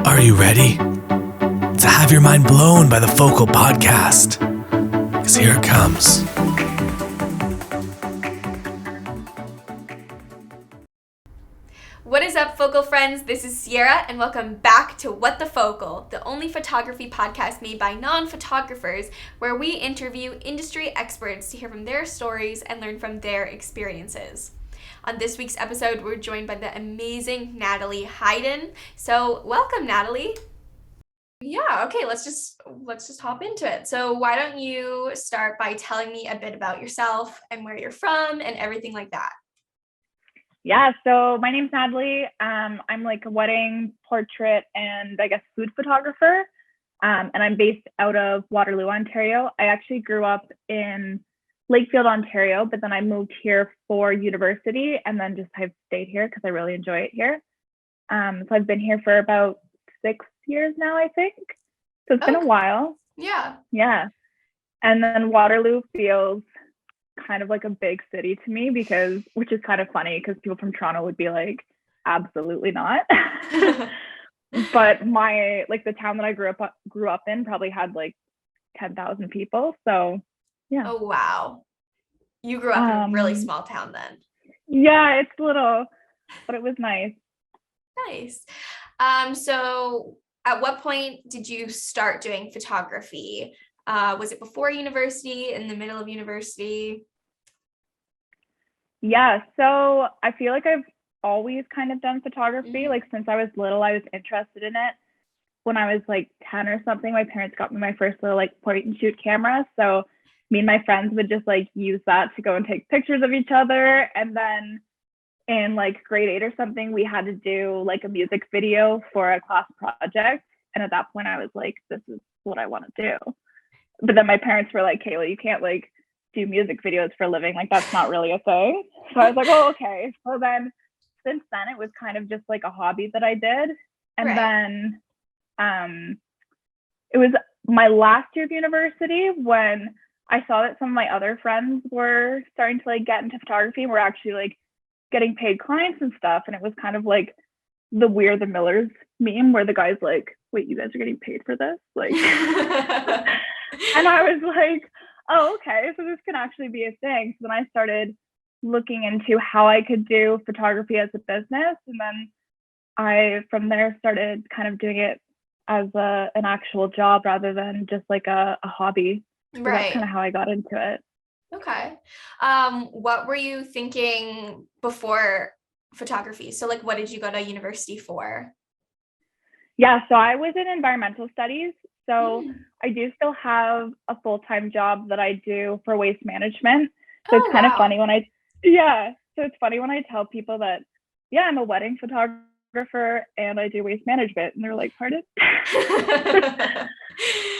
Are you ready to have your mind blown by the Focal Podcast? Because here it comes. What is up, Focal friends? This is Sierra, and welcome back to What the Focal, the only photography podcast made by non-photographers, where we interview industry experts to hear from their stories and learn from their experiences. On this week's episode, we're joined by the amazing Nathalie Hayden. So, welcome, Nathalie. Yeah, okay, let's just hop into it. So, why don't you start by telling me a bit about yourself and where you're from and everything like that? Yeah, so my name's Nathalie. I'm like a wedding, portrait, and I guess food photographer. And I'm based out of Waterloo, Ontario. I actually grew up in Lakefield, Ontario, but then I moved here for university and then just have stayed here because I really enjoy it here. So I've been here for about 6 years now, I think. So it's been a while. Yeah. Yeah. And then Waterloo feels kind of like a big city to me which is kind of funny because people from Toronto would be like, absolutely not. But the town that I grew up in probably had like 10,000 people. So yeah. Oh, wow. You grew up in a really small town then. Yeah, it's little, but it was nice. Nice. So at what point did you start doing photography? Was it before university, in the middle of university? Yeah, so I feel like I've always kind of done photography. Like since I was little, I was interested in it. When I was like 10 or something, my parents got me my first little like point and shoot camera. So me and my friends would just like use that to go and take pictures of each other. And then in like grade 8 or something, we had to do like a music video for a class project. And at that point I was like, this is what I want to do. But then my parents were like, Kayla, you can't like do music videos for a living. Like that's not really a thing. So I was like, oh, okay. So then since then it was kind of just like a hobby that I did. And then it was my last year of university when I saw that some of my other friends were starting to like get into photography and were actually like getting paid clients and stuff. And it was kind of like the We're the Millers meme where the guy's like, wait, you guys are getting paid for this? Like, and I was like, oh, okay, so this can actually be a thing. So then I started looking into how I could do photography as a business. And then I, from there, started kind of doing it as an actual job rather than just like a hobby. So that's kind of how I got into it. Okay. What were you thinking before photography? So like, what did you go to university for? Yeah, so I was in environmental studies. So I do still have a full-time job that I do for waste management. So it's kind of funny when it's funny when I tell people that, yeah, I'm a wedding photographer and I do waste management. And they're like, pardon?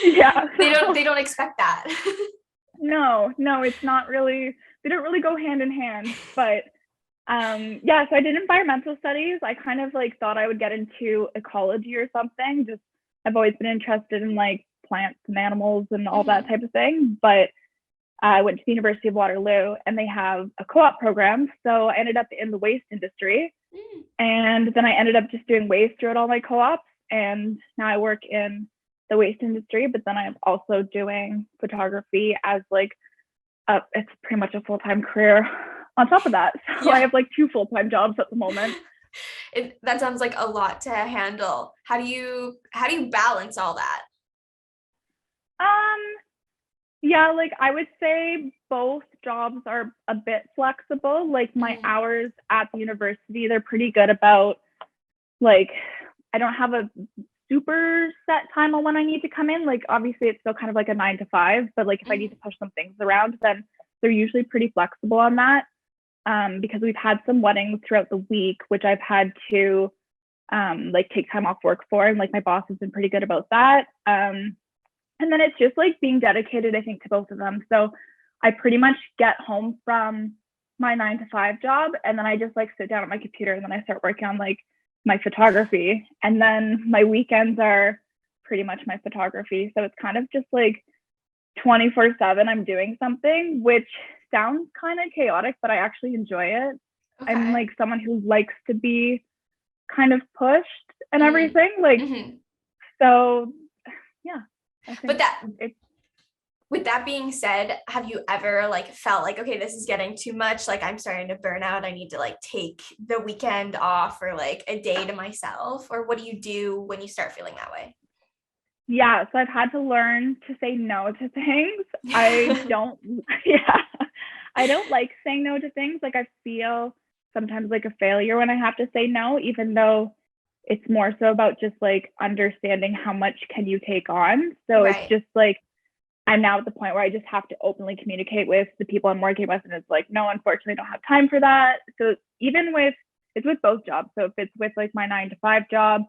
Yeah. They don't expect that. No, it's not really, they don't really go hand in hand. But so I did environmental studies. I kind of like thought I would get into ecology or something. Just I've always been interested in like plants and animals and all that type of thing. But I went to the University of Waterloo and they have a co-op program. So I ended up in the waste industry. And then I ended up just doing waste throughout all my co-ops. And now I work in the waste industry, but then I'm also doing photography as like, it's pretty much a full-time career on top of that. So I have like 2 full-time jobs at the moment. That sounds like a lot to handle. How do you balance all that? Yeah, like I would say both jobs are a bit flexible. Like my hours at the university, they're pretty good about like, I don't have a super set time on when I need to come in. Like obviously it's still kind of like a 9 to 5, but like if I need to push some things around, then they're usually pretty flexible on that. Because we've had some weddings throughout the week, which I've had to like take time off work for, and like my boss has been pretty good about that. And then it's just like being dedicated, I think, to both of them. So I pretty much get home from my 9 to 5 job, and then I just like sit down at my computer and then I start working on like my photography. And then my weekends are pretty much my photography. So it's kind of just like 24/7 I'm doing something, which sounds kind of chaotic, but I actually enjoy it. Okay. I'm like someone who likes to be kind of pushed and everything. Like, so yeah. I think but with that being said, have you ever like felt like, okay, this is getting too much, like I'm starting to burn out, I need to like take the weekend off or like a day to myself? Or what do you do when you start feeling that way? Yeah, so I've had to learn to say no to things. I don't I don't like saying no to things. Like I feel sometimes like a failure when I have to say no, even though it's more so about just like understanding how much can you take on. So Right. it's just like I'm now at the point where I just have to openly communicate with the people I'm working with, and it's like, no, unfortunately, I don't have time for that. So even with it's with both jobs. So if it's with like my 9 to 5 job,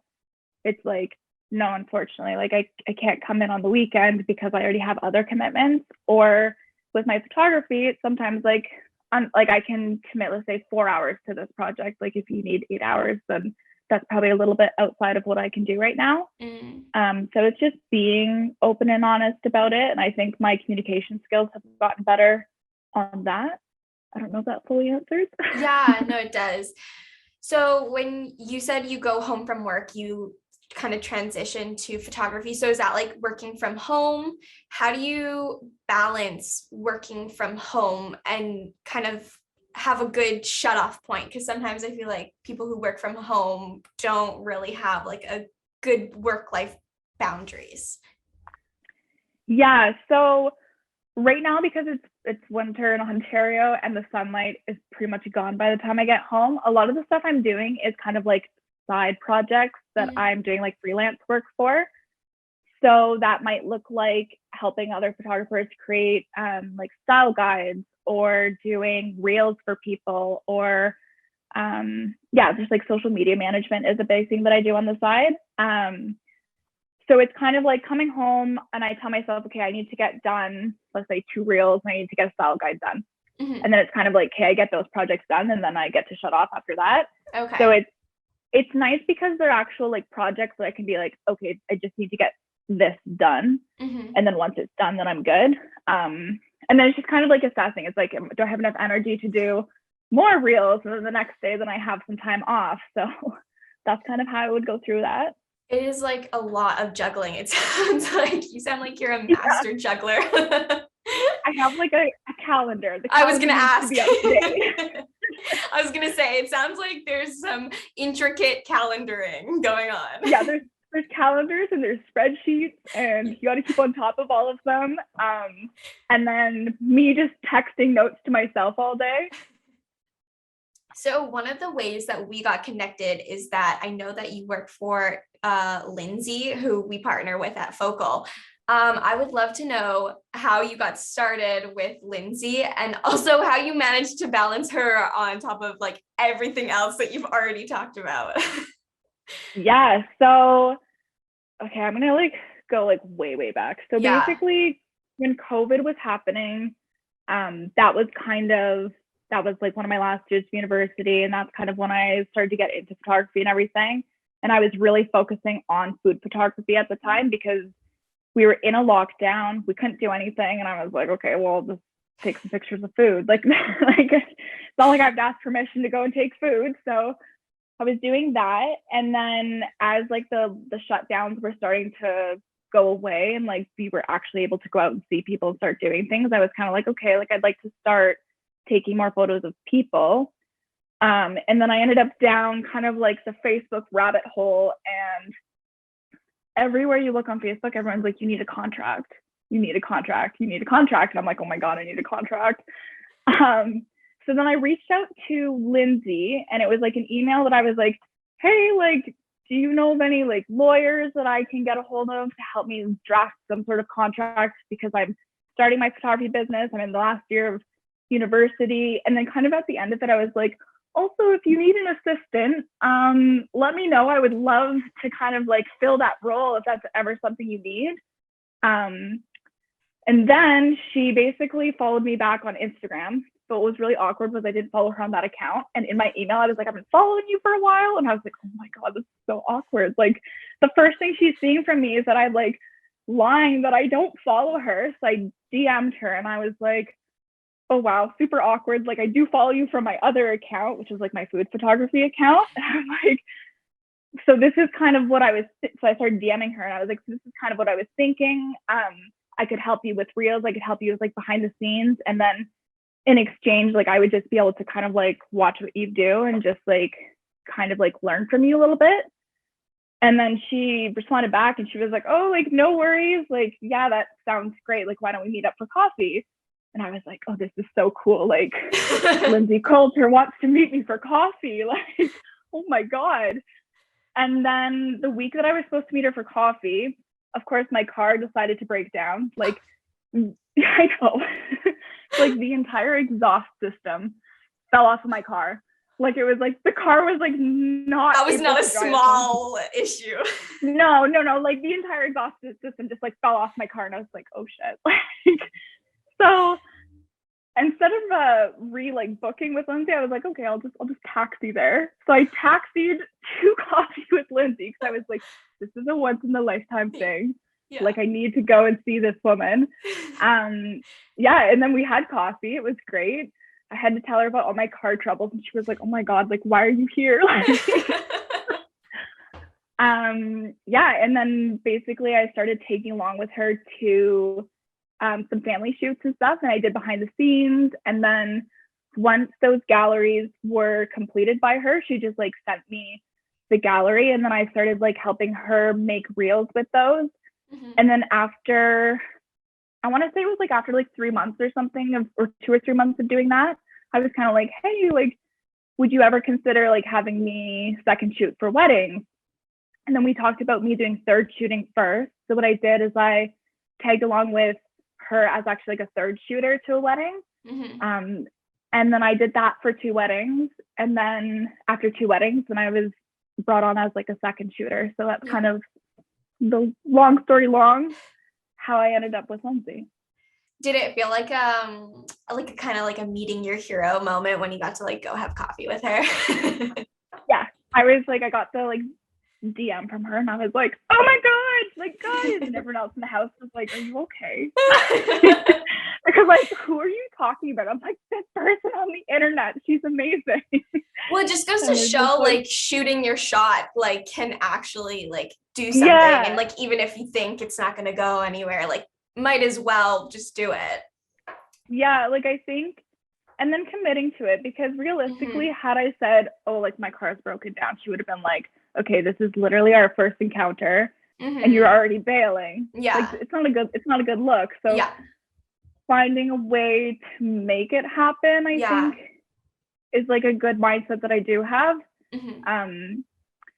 it's like, no, unfortunately, like I can't come in on the weekend because I already have other commitments. Or with my photography, it's sometimes like I can commit, let's say, 4 hours to this project. Like if you need 8 hours, then that's probably a little bit outside of what I can do right now. So it's just being open and honest about it. And I think my communication skills have gotten better on that. I don't know if that fully answers. Yeah, no, it does. So when you said you go home from work, you kind of transition to photography. So is that like working from home? How do you balance working from home and kind of have a good shut off point? Because sometimes I feel like people who work from home don't really have like a good work-life boundaries. Yeah, so right now, because it's winter in Ontario and the sunlight is pretty much gone by the time I get home, a lot of the stuff I'm doing is kind of like side projects that I'm doing like freelance work for. So that might look like helping other photographers create like style guides, or doing reels for people, or just like social media management is a big thing that I do on the side. So it's kind of like coming home and I tell myself, okay, I need to get done, let's say 2 reels, and I need to get a style guide done. And then it's kind of like, okay, I get those projects done and then I get to shut off after that. Okay. So it's nice because they're actual like projects that I can be like, okay, I just need to get this done. And then once it's done, then I'm good. And then it's just kind of like assessing. It's like, do I have enough energy to do more reels? And then the next day, then I have some time off. So that's kind of how I would go through that. It is like a lot of juggling. It sounds like you sound like you're a master juggler. I have like a calendar. I was gonna ask. I was gonna say, it sounds like there's some intricate calendaring going on. Yeah, there's calendars and there's spreadsheets, and you got to keep on top of all of them. And then me just texting notes to myself all day. So one of the ways that we got connected is that I know that you work for Lindsay, who we partner with at Focal. I would love to know how you got started with Lindsay, and also how you managed to balance her on top of like everything else that you've already talked about. Yeah. So, okay, I'm gonna like go like way back. So basically, when COVID was happening, that was like one of my last years of university, and that's kind of when I started to get into photography and everything. And I was really focusing on food photography at the time because we were in a lockdown. We couldn't do anything, and I was like, okay, well, just take some pictures of food. Like it's not like I have to ask permission to go and take food. So I was doing that. And then as like the shutdowns were starting to go away and like we were actually able to go out and see people and start doing things, I was kind of like, okay, like I'd like to start taking more photos of people. And then I ended up down kind of like the Facebook rabbit hole, and everywhere you look on Facebook, everyone's like, you need a contract, you need a contract, you need a contract. And I'm like, oh my God, I need a contract. So then I reached out to Lindsay, and it was like an email that I was like, hey, like, do you know of any like lawyers that I can get a hold of to help me draft some sort of contract, because I'm starting my photography business. I'm in the last year of university. And then kind of at the end of it, I was like, also, if you need an assistant, let me know. I would love to kind of like fill that role if that's ever something you need. And then she basically followed me back on Instagram. So what was really awkward was I didn't follow her on that account. And in my email, I was like, I've been following you for a while. And I was like, oh my God, this is so awkward. Like the first thing she's seeing from me is that I'm like lying that I don't follow her. So I DM'd her and I was like, oh wow, super awkward. Like I do follow you from my other account, which is like my food photography account. And I'm like, so this is kind of what so I started DMing her and I was like, so this is kind of what I was thinking. I could help you with reels. I could help you with like behind the scenes. And then in exchange, like I would just be able to kind of like watch what you do and just like kind of like learn from you a little bit. And then she responded back and she was like, oh, like, no worries. Like, yeah, that sounds great. Like, why don't we meet up for coffee? And I was like, oh, this is so cool. Like, Lindsay Coulter wants to meet me for coffee. Like, oh my God. And then the week that I was supposed to meet her for coffee, of course, my car decided to break down. Like, I know, like the entire exhaust system fell off of my car. Like, it was like, the car was like not. That was not a small issue. No. Like, the entire exhaust system just like fell off my car. And I was like, oh shit. Like, so instead of booking with Lindsay, I was like, okay, I'll just taxi there. So I taxied to coffee with Lindsay because I was like, this is a once in a lifetime thing. Yeah. Like, I need to go and see this woman. Yeah, and then we had coffee. It was great. I had to tell her about all my car troubles, and she was like, oh my God, like, why are you here? Yeah, and then basically I started taking along with her to some family shoots and stuff, and I did behind the scenes. And then once those galleries were completed by her, she just like sent me the gallery, and then I started like helping her make reels with those. Mm-hmm. And then after, I want to say it was like after like 3 months or something, or 2 or 3 months of doing that, I was kind of like, hey, like, would you ever consider like having me second shoot for weddings? And then we talked about me doing third shooting first. So what I did is I tagged along with her as actually like a third shooter to a wedding. Mm-hmm. And then I did that for 2 weddings. And then after 2 weddings, then I was brought on as like a second shooter. So that's kind of the long story long, how I ended up with Lindsay. Did it feel like a kind of like a meeting your hero moment when you got to like go have coffee with her? Yeah, I was like, I got the like DM from her and I was like, oh my God, like, guys, and everyone else in the house was like, are you okay? Because like, who are you talking about? I'm like, this person on the internet, she's amazing. Well, it just goes to show like shooting your shot like can actually like do something. Yeah. And like even if you think it's not going to go anywhere, like might as well just do it. Yeah, like I think, and then committing to it, because realistically, mm-hmm. had I said, oh, like my car's broken down, she would have been like, okay, this is literally our first encounter, mm-hmm. and you're already bailing. Yeah, like, it's not a good look. So yeah. Finding a way to make it happen, I think, is like a good mindset that I do have. Mm-hmm.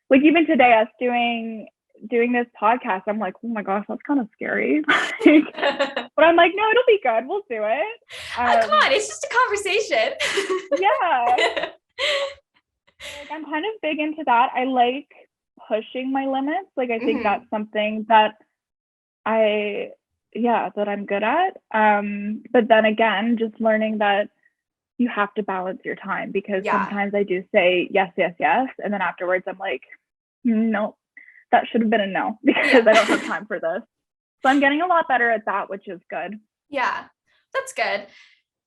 Like even today, us doing this podcast, I'm like, oh my gosh, that's kind of scary. But I'm like, no, it'll be good. We'll do it. Come on, it's just a conversation. Yeah. Like, I'm kind of big into that. I like pushing my limits. Like I think mm-hmm. that's something that that I'm good at. But then again, just learning that you have to balance your time, because sometimes I do say yes, and then afterwards I'm like, no, that should have been a no, because I don't have time for this. So I'm getting a lot better at that, which is good. Yeah, that's good.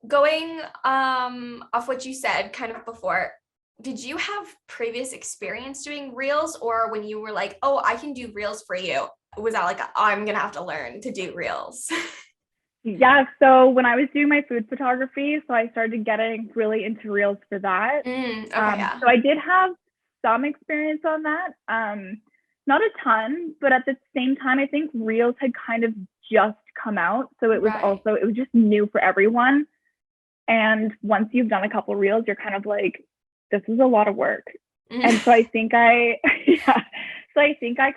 Going off what you said kind of before, did you have previous experience doing reels, or when you were like, oh, I can do reels for you, was that like, I'm going to have to learn to do reels? Yeah. So when I was doing my food photography, so I started getting really into reels for that. So I did have some experience on that. Not a ton, but at the same time, I think reels had kind of just come out. So it was it was just new for everyone. And once you've done a couple reels, you're kind of like, this is a lot of work. And so I think I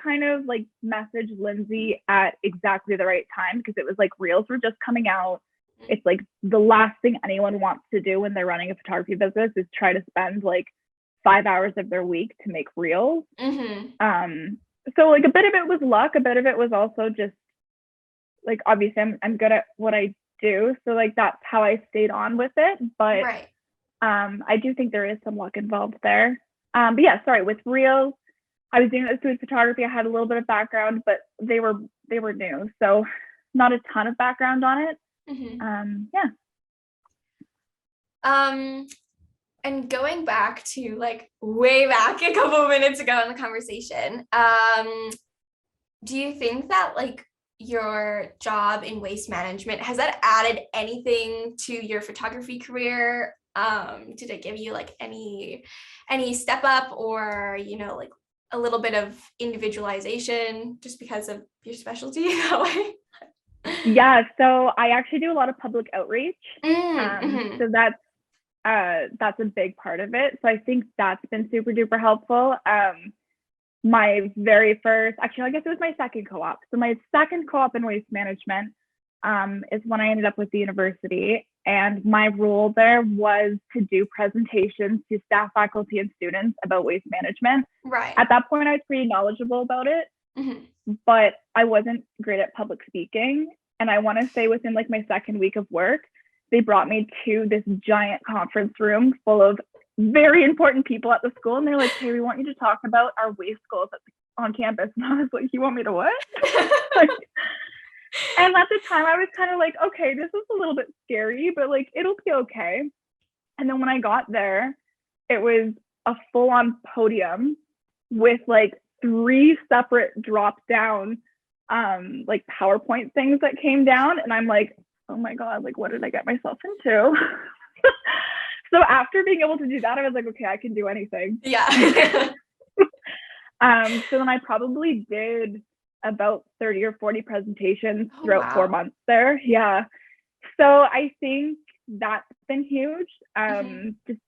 kind of like messaged Lindsay at exactly the right time, because it was like reels were just coming out. It's like the last thing anyone wants to do when they're running a photography business is try to spend like 5 hours of their week to make reels. Mm-hmm. So like a bit of it was luck, a bit of it was also just like, obviously I'm good at what I do, so like that's how I stayed on with it. But I do think there is some luck involved there. But yeah, sorry, with reels, I was doing this food photography. I had a little bit of background, but they were new, so not a ton of background on it. Mm-hmm. I And going back to like way back a couple of minutes ago in the conversation, do you think that like your job in waste management, has that added anything to your photography career? Did it give you like any step up, or, you know, like a little bit of individualization just because of your specialty that way? Yeah, so I actually do a lot of public outreach. Mm-hmm. So that's a big part of it. So I think that's been super duper helpful. My very first, actually, I guess it was my second co-op. So my second co-op in waste management is when I ended up with the university. And my role there was to do presentations to staff, faculty, and students about waste management. Right. At that point, I was pretty knowledgeable about it, but I wasn't great at public speaking. And I want to say within like my second week of work, they brought me to this giant conference room full of very important people at the school. And they're like, hey, we want you to talk about our waste goals on campus. And I was like, you want me to what? Like, and at the time I was kind of like, okay, this is a little bit scary, but like, it'll be okay. And then when I got there, it was a full on podium with like 3 separate drop down like PowerPoint things that came down. And I'm like, oh my God, like what did I get myself into? So after being able to do that, I was like, okay, I can do anything. Yeah. So then I probably did about 30 or 40 presentations throughout 4 months there. Yeah. So I think that's been huge. Just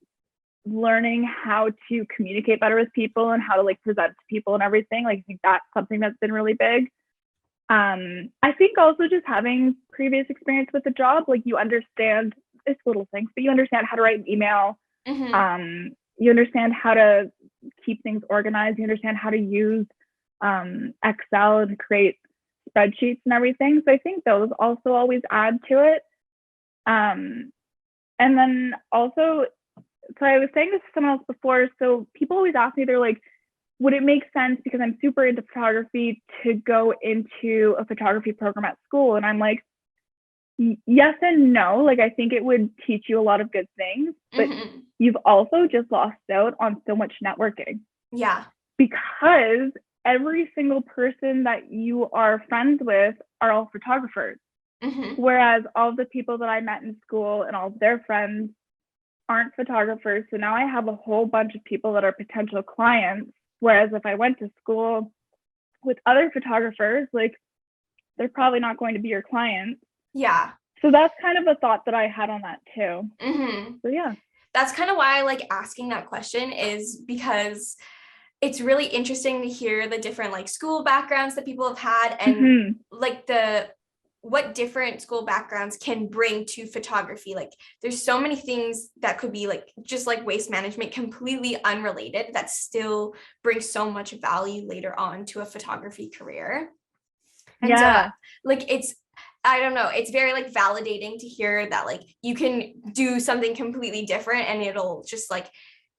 learning how to communicate better with people and how to like present to people and everything. Like I think that's something that's been really big. I think also just having previous experience with the job, like you understand, it's little things, but you understand how to write an email. You understand how to keep things organized. You understand how to use Excel and create spreadsheets and everything. So I think those also always add to it. And then also, so I was saying this to someone else before, so people always ask me, they're like, would it make sense, because I'm super into photography, to go into a photography program at school? And I'm like, yes and no. Like, I think it would teach you a lot of good things, but you've also just lost out on so much networking. Yeah. Because every single person that you are friends with are all photographers. Whereas all the people that I met in school and all of their friends aren't photographers. So now I have a whole bunch of people that are potential clients. Whereas if I went to school with other photographers, like they're probably not going to be your clients. Yeah. So that's kind of a thought that I had on that too. So yeah. That's kind of why I like asking that question, is because it's really interesting to hear the different like school backgrounds that people have had, and like what different school backgrounds can bring to photography. Like there's so many things that could be like, just like waste management, completely unrelated, that still brings so much value later on to a photography career. And like, I don't know, it's very like validating to hear that like you can do something completely different and it'll just like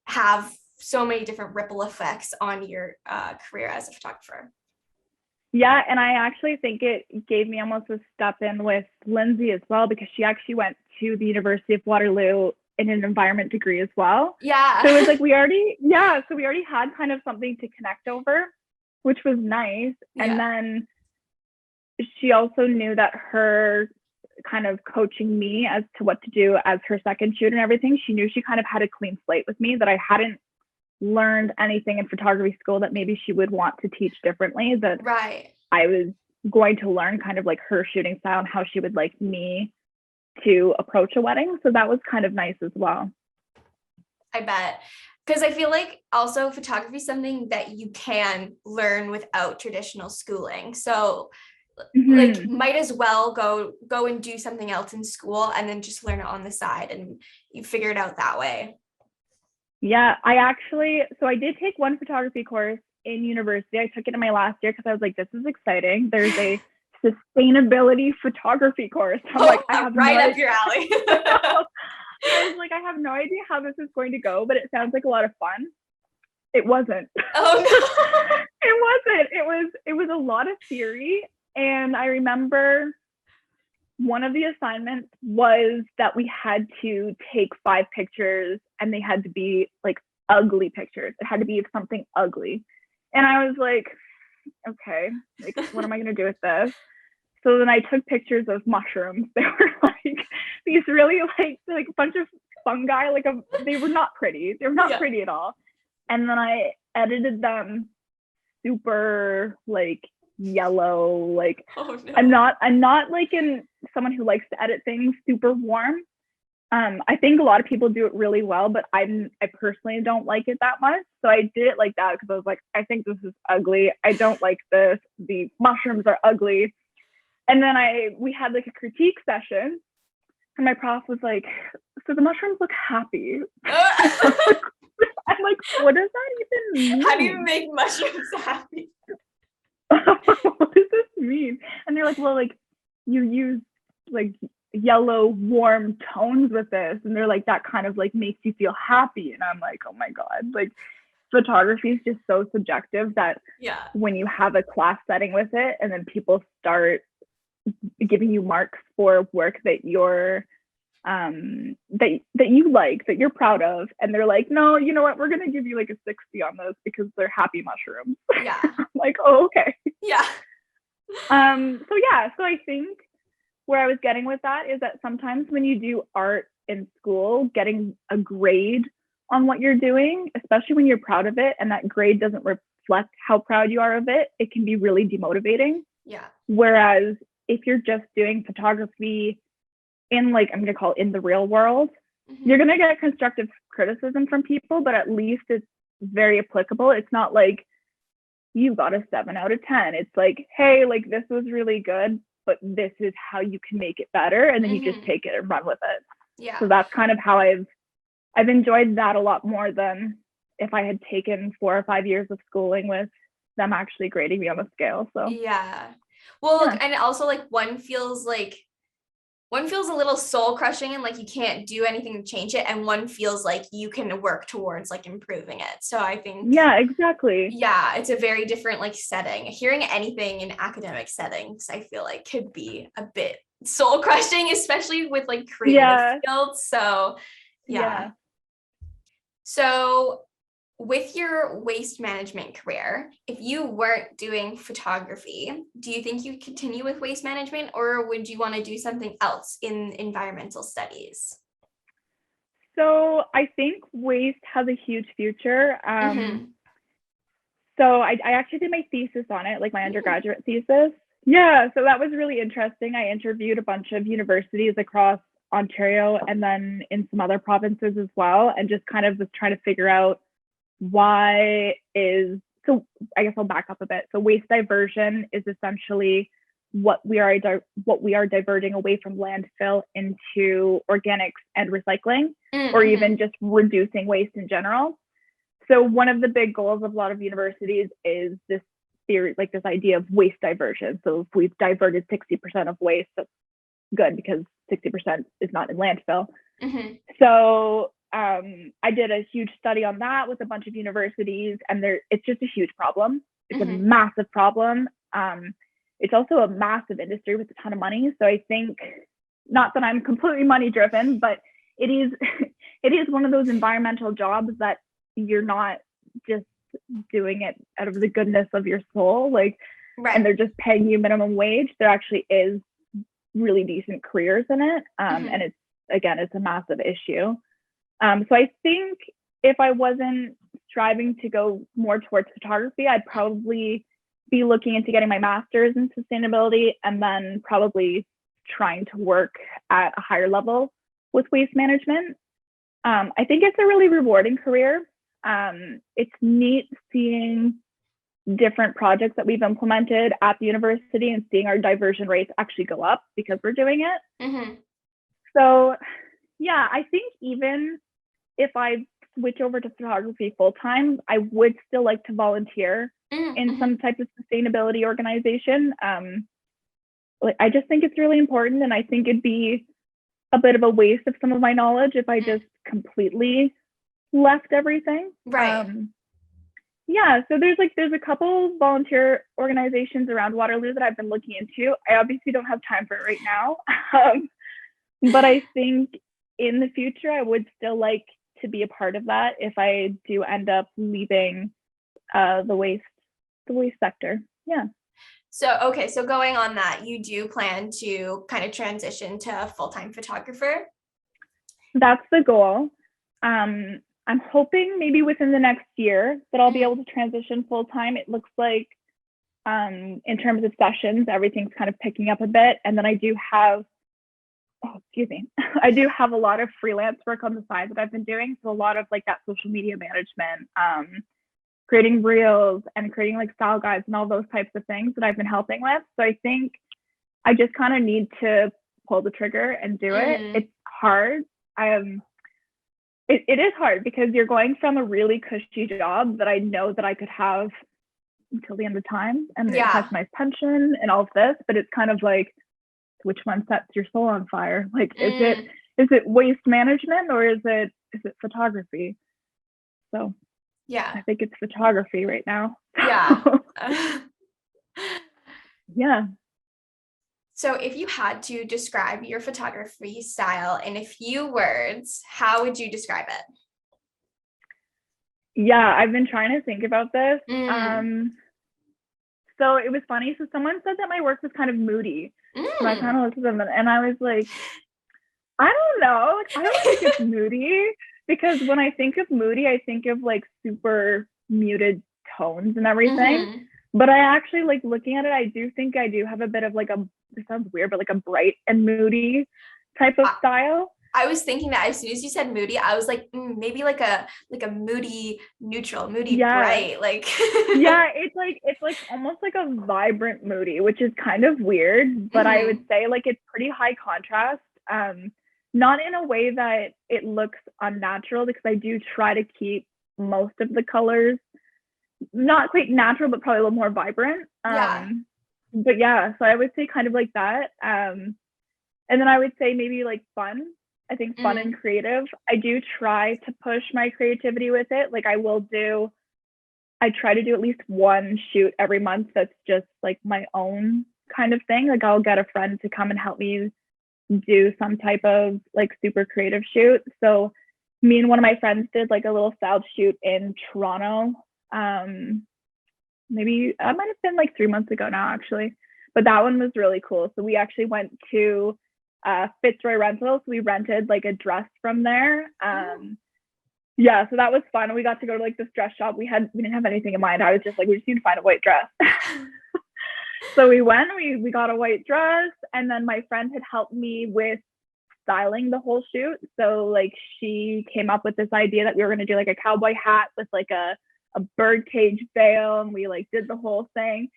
have so many different ripple effects on your career as a photographer. Yeah, and I actually think it gave me almost a step in with Lindsay as well, because she actually went to the University of Waterloo in an environment degree as well. Yeah. So it was like we already had kind of something to connect over, which was nice. And then she also knew that her kind of coaching me as to what to do as her second shoot and everything, she knew she kind of had a clean slate with me, that I hadn't learned anything in photography school that maybe she would want to teach differently, that I was going to learn kind of like her shooting style and how she would like me to approach a wedding. So that was kind of nice as well. I bet. Because I feel like also photography is something that you can learn without traditional schooling. So like might as well go and do something else in school and then just learn it on the side, and you figure it out that way. Yeah, I did take one photography course in university. I took it in my last year because I was like, this is exciting. There's a sustainability photography course. I'm like, I have right up your alley. I was like, I have no idea how this is going to go, but it sounds like a lot of fun. It wasn't. Oh no. It wasn't. It was a lot of theory. And I remember one of the assignments was that we had to take 5 pictures and they had to be like ugly pictures. It had to be of something ugly. And I was like, okay, like, what am I going to do with this? So then I took pictures of mushrooms. They were like these really like a bunch of fungi, they were not pretty. They were not pretty at all. And then I edited them super like yellow, like oh, no. I'm not like someone who likes to edit things super warm. I think a lot of people do it really well, but I personally don't like it that much. So I did it like that because I was like, I think this is ugly. I don't like this. The mushrooms are ugly. And then we had like a critique session, and my prof was like, so the mushrooms look happy. I'm like, what does that even mean? How do you make mushrooms happy? What does this mean? And they're like, well, like you use like yellow warm tones with this, and they're like, that kind of like makes you feel happy. And I'm like, oh my god, like photography is just so subjective that when you have a class setting with it, and then people start giving you marks for work that you're that you like, that you're proud of, and they're like, no, you know what, we're gonna give you like a 60 on those because they're happy mushrooms. I'm like, oh, okay. So I think where I was getting with that is that sometimes when you do art in school, getting a grade on what you're doing, especially when you're proud of it and that grade doesn't reflect how proud you are of it, it can be really demotivating. Whereas if you're just doing photography in like, I'm going to call it in the real world, you're going to get constructive criticism from people, but at least it's very applicable. It's not like you got a 7 out of 10. It's like, hey, like this was really good, but this is how you can make it better. And then you just take it and run with it. So that's kind of how I've enjoyed that a lot more than if I had taken 4 or 5 years of schooling with them actually grading me on the scale. So and also like one feels a little soul crushing and like you can't do anything to change it, and one feels like you can work towards like improving it. So I think exactly. It's a very different like setting. Hearing anything in academic settings, I feel like could be a bit soul crushing, especially with like creative fields. So so with your waste management career, if you weren't doing photography, do you think you'd continue with waste management, or would you want to do something else in environmental studies? So I think waste has a huge future. So I actually did my thesis on it, like my undergraduate thesis. So that was really interesting. I interviewed a bunch of universities across Ontario and then in some other provinces as well, and just kind of was trying to figure out so I guess I'll back up a bit. So waste diversion is essentially what we are diverting away from landfill into organics and recycling, or even just reducing waste in general. So one of the big goals of a lot of universities is this theory, like this idea of waste diversion. So if we've diverted 60% of waste, that's good because 60% is not in landfill. So I did a huge study on that with a bunch of universities, and it's just a huge problem. It's a massive problem. It's also a massive industry with a ton of money. So I think, not that I'm completely money driven, but it is one of those environmental jobs that you're not just doing it out of the goodness of your soul, and they're just paying you minimum wage. There actually is really decent careers in it. And it's a massive issue. So I think if I wasn't striving to go more towards photography, I'd probably be looking into getting my master's in sustainability and then probably trying to work at a higher level with waste management. I think it's a really rewarding career. It's neat seeing different projects that we've implemented at the university and seeing our diversion rates actually go up because we're doing it. So yeah, I think even if I switch over to photography full time, I would still like to volunteer in some type of sustainability organization. I just think it's really important, and I think it'd be a bit of a waste of some of my knowledge if I just completely left everything. So there's a couple volunteer organizations around Waterloo that I've been looking into. I obviously don't have time for it right now, but I think in the future I would still like to be a part of that if I do end up leaving the waste sector. Yeah. So going on that, you do plan to kind of transition to a full-time photographer? That's the goal. I'm hoping maybe within the next year that I'll be able to transition full-time. It looks like in terms of sessions, everything's kind of picking up a bit. And then I do have I do have a lot of freelance work on the side that I've been doing. So a lot of like that social media management, creating reels and creating like style guides and all those types of things that I've been helping with. So I think I just kind of need to pull the trigger and do it. It's hard. It is hard because you're going from a really cushy job that I know that I could have until the end of time, and it has my pension and all of this, but it's kind of like, which one sets your soul on fire? Like, is it waste management or is it photography? So yeah, I think it's photography right now. Yeah. Yeah. So if you had to describe your photography style in a few words, how would you describe it? Yeah, I've been trying to think about this. So it was funny. So someone said that my work was kind of moody. So I kind of looked at them and I was like, I don't know. Like, I don't think it's moody, because when I think of moody, I think of like super muted tones and everything. But I actually, like, looking at it, I do think I do have a bit of like it sounds weird, but like a bright and moody type of style. I was thinking that as soon as you said moody, I was like, maybe like a moody neutral, moody bright, like. Yeah, it's like almost like a vibrant moody, which is kind of weird, but I would say like it's pretty high contrast. Not in a way that it looks unnatural, because I do try to keep most of the colors not quite natural, but probably a little more vibrant. But yeah, so I would say kind of like that. And then I would say maybe like fun. I think fun and creative. I do try to push my creativity with it. Like I try to do at least one shoot every month that's just like my own kind of thing. Like I'll get a friend to come and help me do some type of like super creative shoot. So me and one of my friends did like a little styled shoot in Toronto. Maybe that might have been like 3 months ago now, actually. But that one was really cool. So we actually went to Fitzroy Rentals. We rented like a dress from there. Yeah, so that was fun. We got to go to like this dress shop. We didn't have anything in mind. I was just like, we just need to find a white dress. So we went, we got a white dress, and then my friend had helped me with styling the whole shoot. So like she came up with this idea that we were going to do like a cowboy hat with like a birdcage veil, and we like did the whole thing.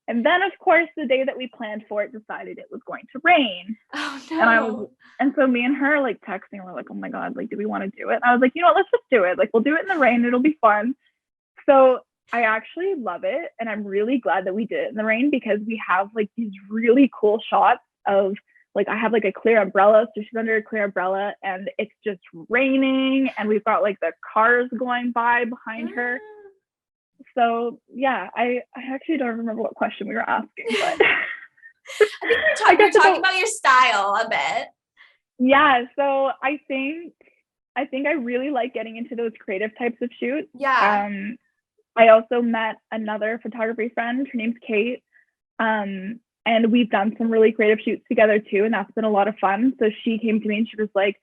And then of course the day that we planned for it decided it was going to rain. Oh no. And so me and her like texting, we're like, oh my God, like, do we want to do it? And I was like, you know what, let's just do it. Like, we'll do it in the rain. It'll be fun. So I actually love it. And I'm really glad that we did it in the rain, because we have like these really cool shots of like, I have like a clear umbrella. So she's under a clear umbrella and it's just raining, and we've got like the cars going by behind her. So yeah, I actually don't remember what question we were asking, but I think we were talking about your style a bit. Yeah, so I think I really like getting into those creative types of shoots. Yeah. I also met another photography friend. Her name's Kate. And we've done some really creative shoots together too, and that's been a lot of fun. So she came to me and she was like,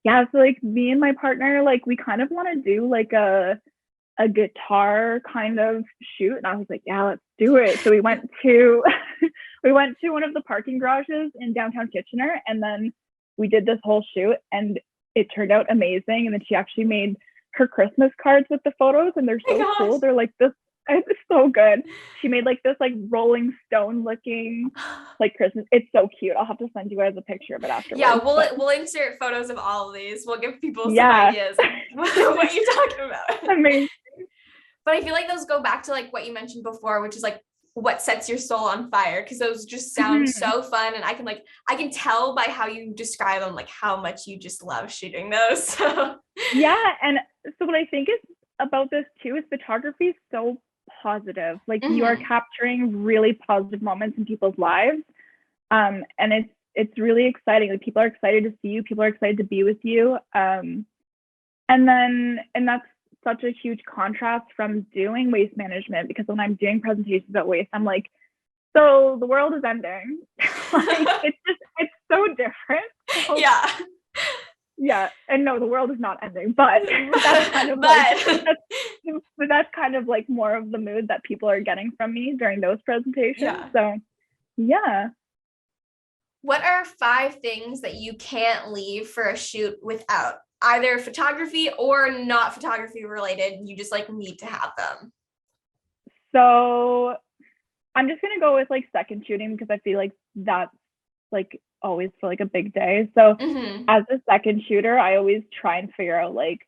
yeah, so like me and my partner, like we kind of want to do like a guitar kind of shoot. And I was like, yeah, let's do it. So we went to one of the parking garages in downtown Kitchener, and then we did this whole shoot, and it turned out amazing. And then she actually made her Christmas cards with the photos, and they're so cool. They're like this, it's so good. She made like this like Rolling Stone looking like Christmas. It's so cute. I'll have to send you guys a picture of it afterwards. Yeah, we'll insert photos of all of these. We'll give people some ideas what you're talking about. Amazing. But I feel like those go back to like what you mentioned before, which is like what sets your soul on fire, because those just sound so fun, and I can tell by how you describe them like how much you just love shooting those. So. Yeah, and so what I think is about this too is photography is so positive. Like you are capturing really positive moments in people's lives, and it's really exciting. Like people are excited to see you, people are excited to be with you, and And that's such a huge contrast from doing waste management, because when I'm doing presentations about waste, I'm like, so the world is ending. Like, it's so different. So, yeah. And no, the world is not ending, but that's kind of that's kind of like more of the mood that people are getting from me during those presentations. Yeah. So yeah. What are 5 things that you can't leave for a shoot without? Either photography or not photography related, you just like need to have them. So I'm just gonna go with like second shooting, because I feel like that's like always for like a big day. So as a second shooter, I always try and figure out like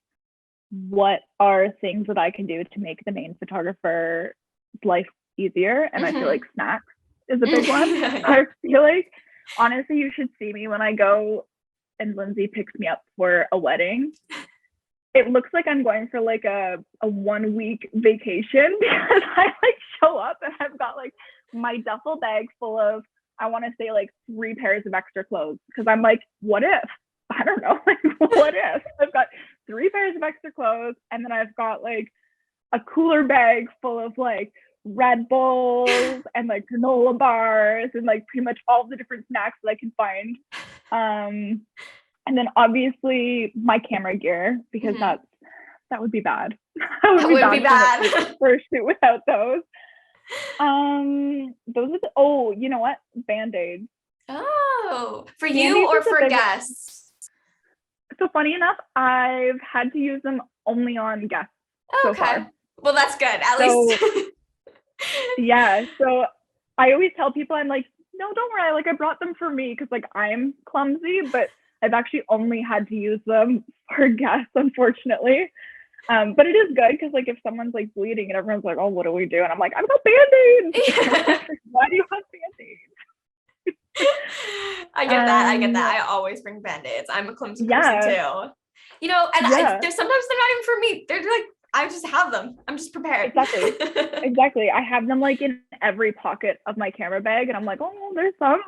what are things that I can do to make the main photographer's life easier. And I feel like snacks is a big one. I feel like, honestly, you should see me when I go and Lindsay picks me up for a wedding. It looks like I'm going for like a 1 week vacation, because I like show up and I've got like my duffel bag full of, I want to say like 3 pairs of extra clothes, because I'm like, what if? I don't know, like what if? I've got 3 pairs of extra clothes, and then I've got like a cooler bag full of like Red Bulls and like granola bars and like pretty much all the different snacks that I can find. And then obviously my camera gear, because that would be bad. That would be bad for a shoot without those. Those are you know what? Band-Aids. Oh, for you or for guests? So funny enough, I've had to use them only on guests so far. Well, that's good. At least. Yeah. So I always tell people, I'm like, no, don't worry. Like, I brought them for me, because like I'm clumsy, but I've actually only had to use them for guests, unfortunately. But it is good, because like if someone's like bleeding and everyone's like, oh, what do we do? And I'm like, I've got Band-Aids. Why do you have Band-Aids? I get that. I always bring Band-Aids. I'm a clumsy person too. You know, and sometimes they're not even for me. They're like, I just have them. I'm just prepared. Exactly. I have them like in every pocket of my camera bag, and I'm like, oh, there's some.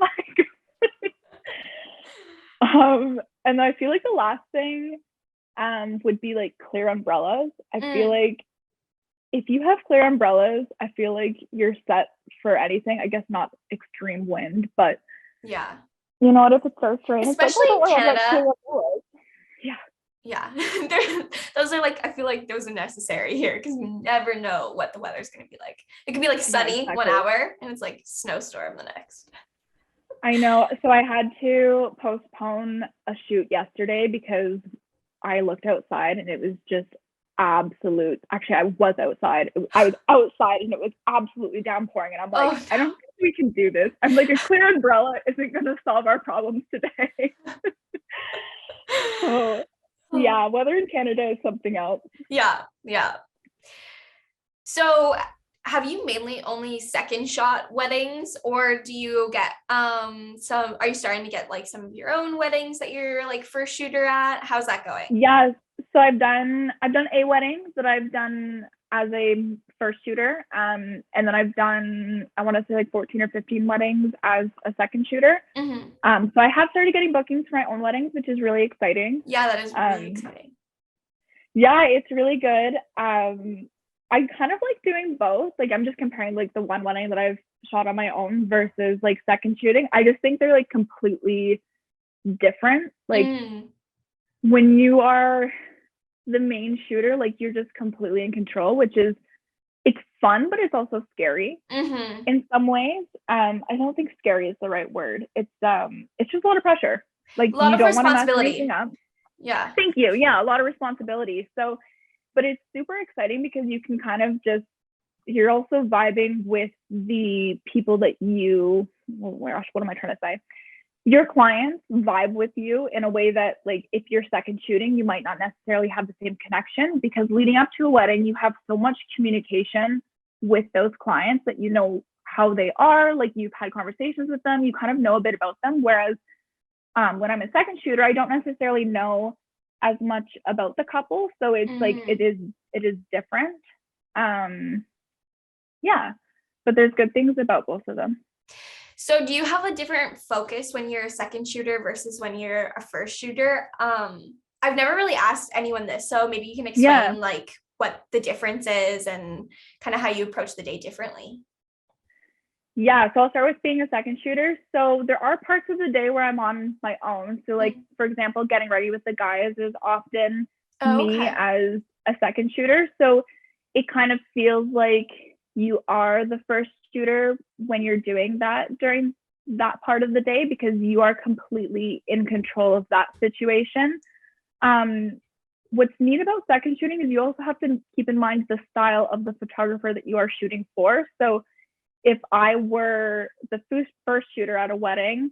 And I feel like the last thing would be like clear umbrellas. I feel like if you have clear umbrellas, I feel like you're set for anything. I guess not extreme wind, but yeah, you know what, if it starts raining, especially in Canada. Yeah. Those are like, I feel like those are necessary here, because you never know what the weather's going to be like. It could be like sunny 1 hour and it's like snowstorm the next. I know. So I had to postpone a shoot yesterday because I looked outside and it was just absolute. Actually, I was outside. I was outside and it was absolutely downpouring. And I'm like, I don't think we can do this. I'm like, a clear umbrella isn't going to solve our problems today. So yeah, weather in Canada is something else. Yeah. So have you mainly only second shot weddings, or do you get are you starting to get like some of your own weddings that you're like first shooter at? How's that going? Yes. So I've done a weddings that I've done as a first shooter. And then I've done, I want to say like 14 or 15 weddings as a second shooter. So I have started getting bookings for my own weddings, which is really exciting. Yeah, that is really exciting. Yeah, it's really good. I kind of like doing both. Like, I'm just comparing like the one wedding that I've shot on my own versus like second shooting. I just think they're like completely different. Like when you are the main shooter, like you're just completely in control, which is, it's fun, but it's also scary in some ways. I don't think scary is the right word. It's just a lot of pressure. Like, a lot you of don't want to mess responsibility. anything up. Yeah. Thank you. Yeah, a lot of responsibility. So, but it's super exciting because you can kind of just, you're also vibing with the people that you, oh my gosh, what am I trying to say? Your clients vibe with you in a way that, like, if you're second shooting, you might not necessarily have the same connection, because leading up to a wedding, you have so much communication with those clients that you know how they are. Like, you've had conversations with them, you kind of know a bit about them. Whereas when I'm a second shooter, I don't necessarily know as much about the couple. So it's like, it is different. Yeah, but there's good things about both of them. So do you have a different focus when you're a second shooter versus when you're a first shooter? I I've never really asked anyone this, so maybe you can explain like what the difference is and kind of how you approach the day differently. Yeah, so I'll start with being a second shooter. So there are parts of the day where I'm on my own. So like, for example, getting ready with the guys is often me as a second shooter. So it kind of feels like you are the first shooter when you're doing that during that part of the day, because you are completely in control of that situation. What's neat about second shooting is you also have to keep in mind the style of the photographer that you are shooting for. So if I were the first shooter at a wedding,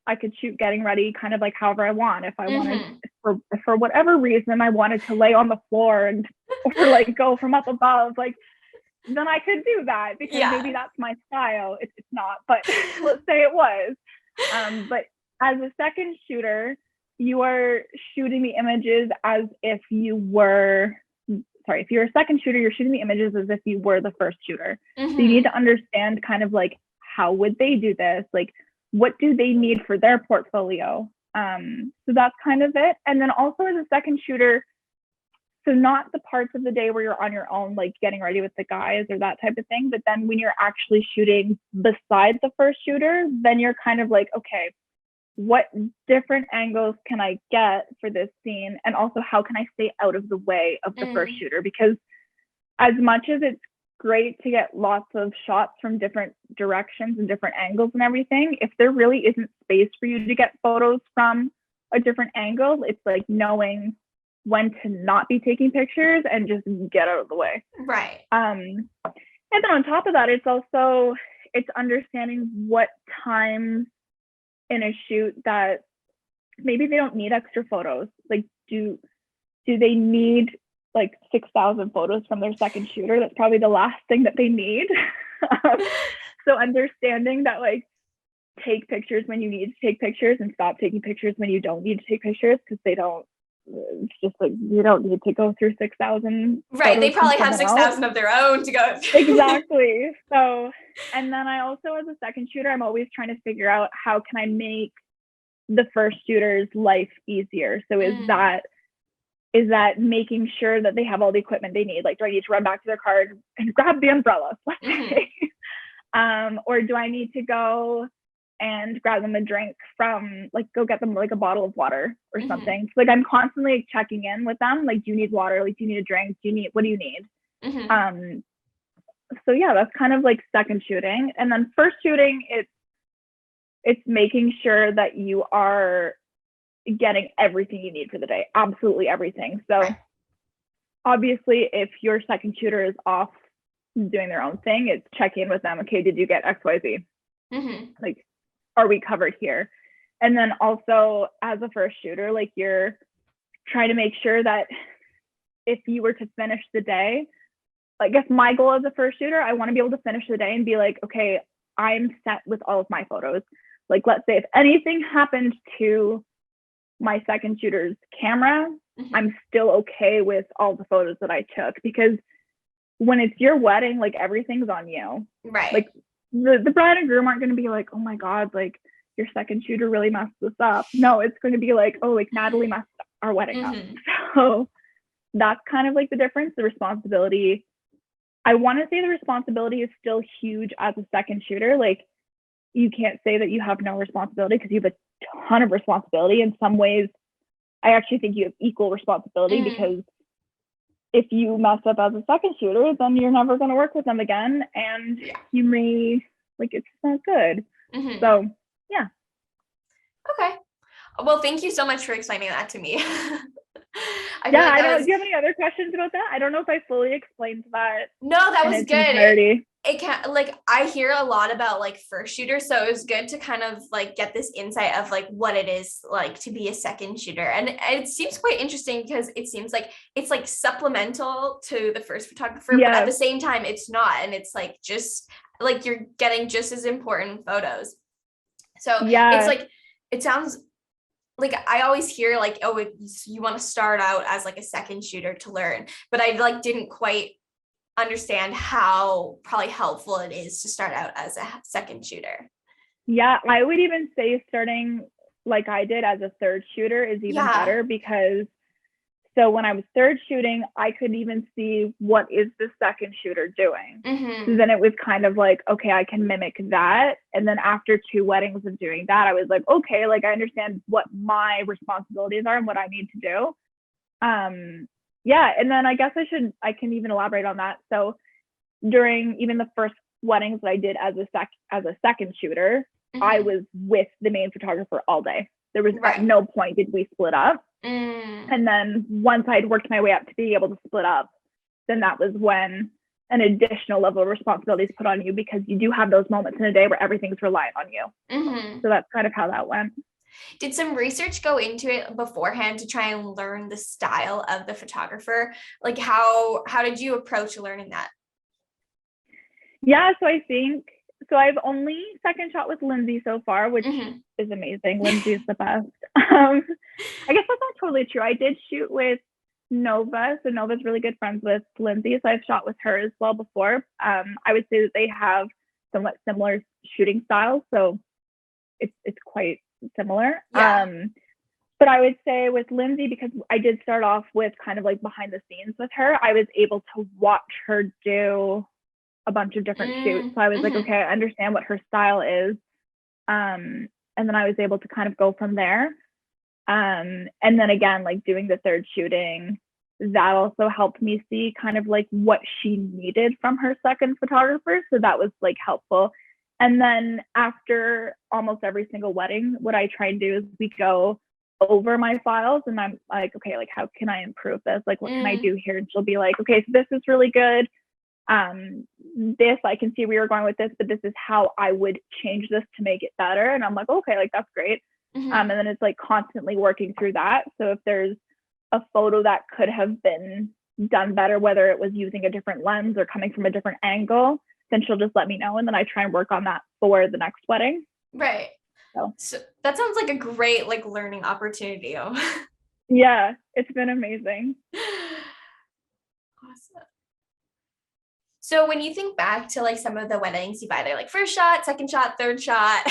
I could shoot getting ready kind of like however I want. If I wanted, for whatever reason, I wanted to lay on the floor and or like go from up above, like then I could do that, because maybe that's my style. It's not, but let's say it was. But as a second shooter, you are shooting the images as if you were, if you're a second shooter, you're shooting the images as if you were the first shooter. So you need to understand kind of like, how would they do this? Like, what do they need for their portfolio? So that's kind of it. And then also as a second shooter, so not the parts of the day where you're on your own, like getting ready with the guys or that type of thing, but then when you're actually shooting beside the first shooter, then you're kind of like, okay, what different angles can I get for this scene? And also, how can I stay out of the way of the first shooter? Because as much as it's great to get lots of shots from different directions and different angles and everything, if there really isn't space for you to get photos from a different angle, it's like knowing when to not be taking pictures and just get out of the way. Right. And then on top of that, it's understanding what times in a shoot that maybe they don't need extra photos. Like, do they need like 6,000 photos from their second shooter? That's probably the last thing that they need. So understanding that, like, take pictures when you need to take pictures and stop taking pictures when you don't need to take pictures, because it's just like, you don't need to go through 6,000. Right. They probably have 6,000 of their own to go through. Exactly. So, and then I also, as a second shooter, I'm always trying to figure out how can I make the first shooter's life easier. So is that making sure that they have all the equipment they need? Like, do I need to run back to their car and grab the umbrella? Or do I need to go and grab them a drink from, like, go get them like a bottle of water or something? So, like, I'm constantly checking in with them. Like, do you need water? Like, do you need a drink? What do you need? So yeah, that's kind of like second shooting. And then first shooting, it's making sure that you are getting everything you need for the day, absolutely everything. So obviously, if your second shooter is off doing their own thing, it's check in with them. Okay, did you get XYZ? Like, are we covered here? And then also, as a first shooter, like, you're trying to make sure that if you were to finish the day, like, if my goal as a first shooter, I want to be able to finish the day and be like, okay, I'm set with all of my photos. Like, let's say if anything happened to my second shooter's camera, I'm still okay with all the photos that I took, because when it's your wedding, like, everything's on you. Right. Like, the bride and groom aren't going to be like, oh my God, like, your second shooter really messed this up. No, it's going to be like, oh, like, Nathalie messed our wedding up. So that's kind of like the difference. The responsibility, I want to say the responsibility is still huge as a second shooter. Like, you can't say that you have no responsibility, because you have a ton of responsibility. In some ways, I actually think you have equal responsibility, because if you mess up as a second shooter, then you're never going to work with them again, and you may, like, it's not good. So yeah. Okay. Well, thank you so much for explaining that to me. I don't. Do you have any other questions about that? I don't know if I fully explained that. No, that was good. Entirety. It can, like, I hear a lot about, like, first shooters, so it was good to kind of, like, get this insight of, like, what it is like to be a second shooter. And it seems quite interesting, because it seems like it's, like, supplemental to the first photographer, but at the same time it's not, and it's, like, just like you're getting just as important photos. So it's like, it sounds like, I always hear, like, oh, you want to start out as, like, a second shooter to learn, but I, like, didn't quite understand how probably helpful it is to start out as a second shooter. Yeah, I would even say starting like I did as a third shooter is even better, because So when I was third shooting, I could even see what is the second shooter doing. So then it was kind of like, okay, I can mimic that. And then after 2 weddings of doing that, I was like, okay, like I understand what my responsibilities are and what I need to do. Yeah. And then I guess I can even elaborate on that. So during even the first weddings that I did as a second shooter, I was with the main photographer all day. There was at no point did we split up. And then once I'd worked my way up to be able to split up, then that was when an additional level of responsibility is put on you, because you do have those moments in a day where everything's reliant on you. So that's kind of how that went. Did some research go into it beforehand to try and learn the style of the photographer? Like how did you approach learning that? Yeah, so I've only second shot with Lindsay so far, which is amazing. Lindsay is the best. I guess that's not totally true. I did shoot with Nova. So Nova's really good friends with Lindsay. So I've shot with her as well before. I would say that they have somewhat similar shooting styles. So it's quite similar. Yeah. But I would say with Lindsay, because I did start off with kind of like behind the scenes with her, I was able to watch her do a bunch of different shoots. So I was like, okay, I understand what her style is. And then I was able to kind of go from there. And then again, like doing the third shooting, that also helped me see kind of like what she needed from her second photographer. So that was like helpful. And then after almost every single wedding, what I try and do is we go over my files and I'm like, okay, like how can I improve this? Like, what can I do here? And she'll be like, okay, so this is really good. This, I can see where you're going with this, but this is how I would change this to make it better. And I'm like, okay, like that's great. And then it's like constantly working through that. So if there's a photo that could have been done better, whether it was using a different lens or coming from a different angle, then she'll just let me know. And then I try and work on that for the next wedding. Right. So that sounds like a great like learning opportunity. Yeah, it's been amazing. Awesome. So when you think back to like some of the weddings you've either like first shot, second shot, third shot,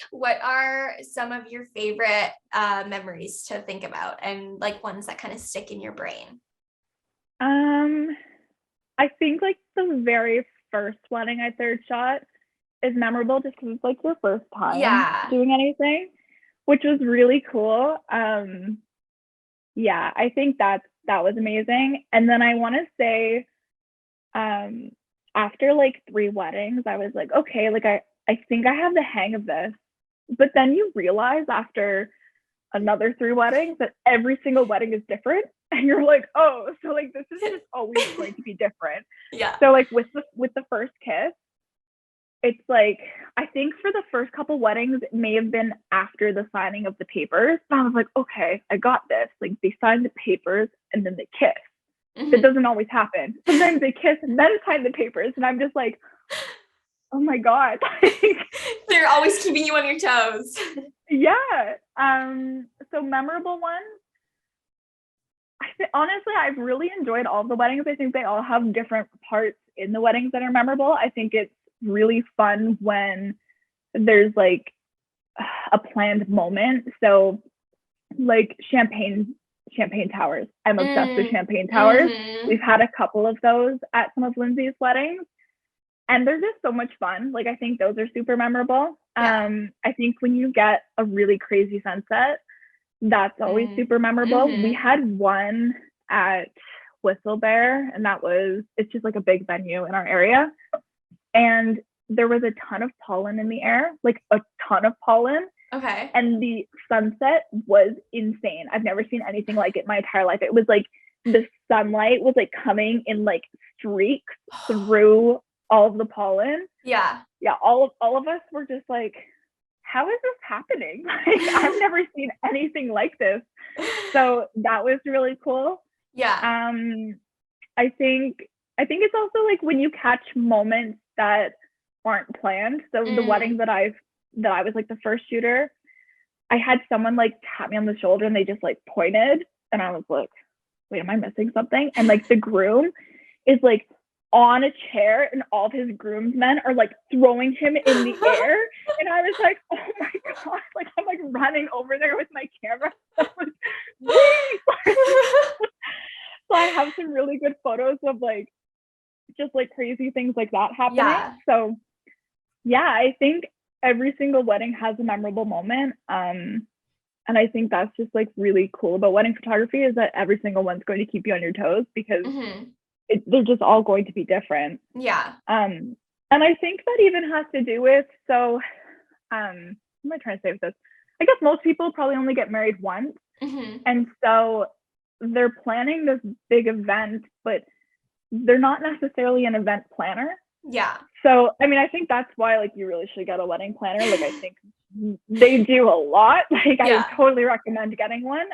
what are some of your favorite memories to think about and like ones that kind of stick in your brain? I think like the very first wedding I third shot is memorable just because it's like your first time doing anything, which was really cool. Yeah, I think that was amazing. And then I want to say, after like 3 weddings, I was like, okay, like I think I have the hang of this. But then you realize after another 3 weddings that every single wedding is different. And you're like, oh, so like this is just always going to be different. Yeah. So like with the first kiss, it's like, I think for the first couple weddings, it may have been after the signing of the papers. And I was like, okay, I got this. Like they signed the papers and then they kiss. It doesn't always happen. Sometimes they kiss and then sign the papers. And I'm just like, oh my God. They're always keeping you on your toes. Yeah. So memorable ones. Honestly, I've really enjoyed all of the weddings. I think they all have different parts in the weddings that are memorable. I think it's really fun when there's like a planned moment. So like champagne towers. I'm obsessed with champagne towers. We've had a couple of those at some of Lindsay's weddings. And they're just so much fun. Like, I think those are super memorable. I think when you get a really crazy sunset, that's always super memorable. We had one at Whistle Bear, and it's just like a big venue in our area. And there was a ton of pollen in the air, like a ton of pollen. Okay. And the sunset was insane. I've never seen anything like it my entire life. It was like the sunlight was like coming in like streaks through all of the pollen. Yeah. All of us were just like, how is this happening? Like, I've never seen anything like this. So that was really cool. Yeah. I think it's also like when you catch moments that aren't planned. So the wedding that I was like the first shooter, I had someone like tap me on the shoulder and they just like pointed and I was like, wait, am I missing something? And like the groom is like on a chair and all of his groomsmen are like throwing him in the air. And I was like, oh my God, like I'm like running over there with my camera. I was, wait, So I have some really good photos of like just like crazy things like that happening. Yeah. So yeah, I think every single wedding has a memorable moment. And I think that's just like really cool about wedding photography, is that every single one's going to keep you on your toes, because they're just all going to be different. Yeah. And I think that even has to do with, so what am I trying to say with this? I guess most people probably only get married once. And so they're planning this big event, but they're not necessarily an event planner. Yeah. So, I mean, I think that's why like you really should get a wedding planner. Like, I think they do a lot. Like, I would totally recommend getting one.